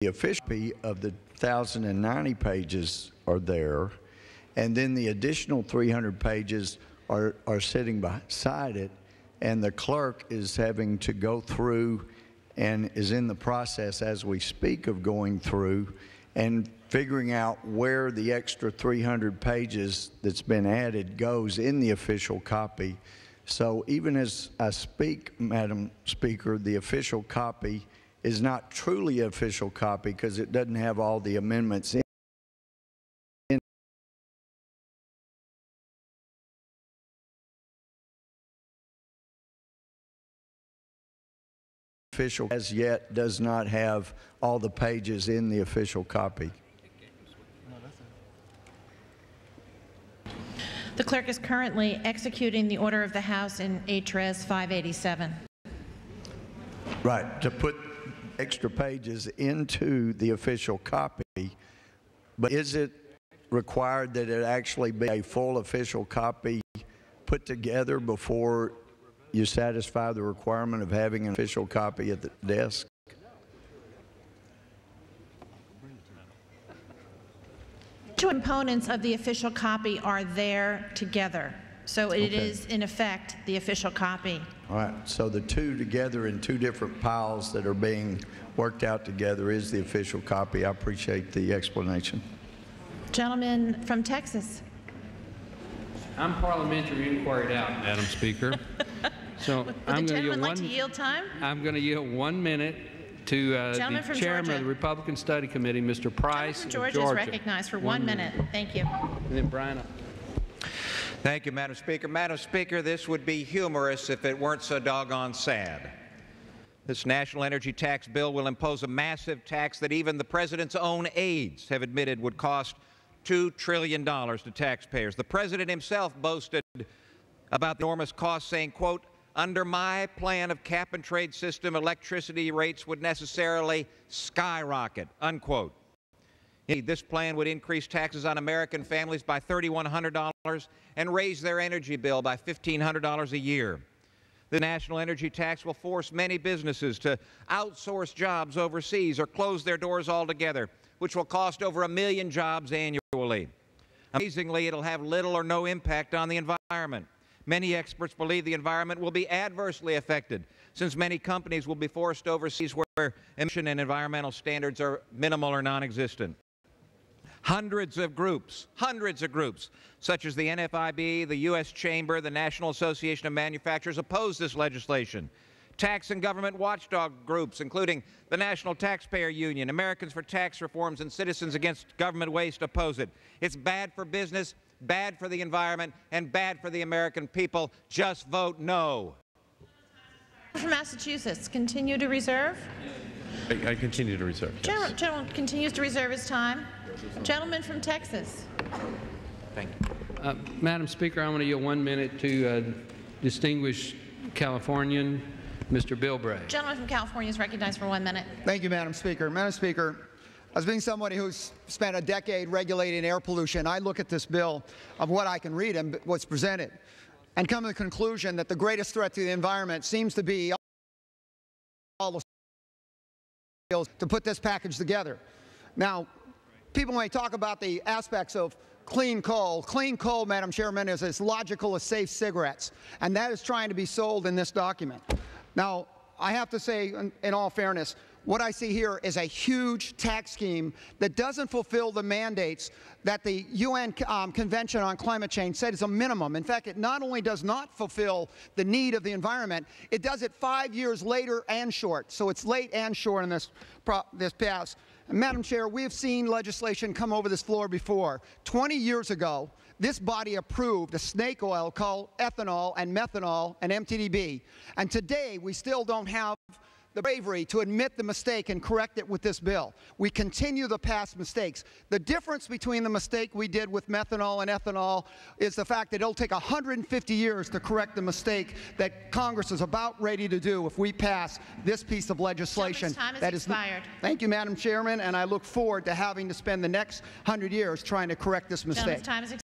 official copy of the 1,090 pages are there, and then the additional 300 pages are sitting beside it, and the clerk is having to go through and is in the process as we speak of going through and figuring out where the extra 300 pages that's been added goes in the official copy. So even as I speak, Madam Speaker, the official copy is not truly an official copy because it doesn't have all the amendments in. Official as yet does not have all the pages in the official copy. The clerk is currently executing the order of the House in HRES 587. Right, to put extra pages into the official copy, but is it required that it actually be a full official copy put together before you satisfy the requirement of having an official copy at the desk? Two components of the official copy are there together, so it is in effect the official copy. All right, so the two together in two different piles that are being worked out together is the official copy. I appreciate the explanation. Gentleman from Texas. I'm parliamentary inquired out, Madam Speaker. So I'm going to yield time. I'm going to yield 1 minute to the chairman of the Republican Study Committee, Mr. Price of Georgia. Is recognized for 1 minute. Thank you. And then Brian. Thank you, Madam Speaker. Madam Speaker, this would be humorous if it weren't so doggone sad. This national energy tax bill will impose a massive tax that even the president's own aides have admitted would cost $2 trillion to taxpayers. The president himself boasted about the enormous cost, saying, quote, "Under my plan of cap-and-trade system, electricity rates would necessarily skyrocket," unquote. Indeed, this plan would increase taxes on American families by $3,100 and raise their energy bill by $1,500 a year. The national energy tax will force many businesses to outsource jobs overseas or close their doors altogether, which will cost over 1 million jobs annually. Amazingly, it'll have little or no impact on the environment. Many experts believe the environment will be adversely affected, since many companies will be forced overseas where emission and environmental standards are minimal or non-existent. Hundreds of groups, such as the NFIB, the U.S. Chamber, the National Association of Manufacturers, oppose this legislation. Tax and government watchdog groups, including the National Taxpayer Union, Americans for Tax Reforms, and Citizens Against Government Waste, oppose it. It's bad for business, bad for the environment, and bad for the American people. Just vote no. From Massachusetts, continue to reserve? I continue to reserve. Yes. Gentleman continues to reserve his time. Gentleman from Texas. Thank you. Madam Speaker, I want to yield 1 minute to distinguished Californian, Mr. Bill Bray. Gentleman from California is recognized for 1 minute. Thank you, Madam Speaker. Madam Speaker, as being somebody who's spent a decade regulating air pollution, I look at this bill of what I can read and what's presented and come to the conclusion that the greatest threat to the environment seems to be all the bills to put this package together. Now, people may talk about the aspects of clean coal. Clean coal, Madam Chairman, is as logical as safe cigarettes, and that is trying to be sold in this document. Now, I have to say, in all fairness, what I see here is a huge tax scheme that doesn't fulfill the mandates that the UN Convention on Climate Change said is a minimum. In fact, it not only does not fulfill the need of the environment, it does it 5 years later and short. So it's late and short in this pass. And Madam Chair, we have seen legislation come over this floor before. 20 years ago, this body approved a snake oil called ethanol and methanol and MTBE. And today, we still don't have the bravery to admit the mistake and correct it with this bill. We continue the past mistakes. The difference between the mistake we did with methanol and ethanol is the fact that it'll take 150 years to correct the mistake that Congress is about ready to do if we pass this piece of legislation. Time is that expired. Thank you, Madam Chairman, and I look forward to having to spend the next 100 years trying to correct this mistake. Time is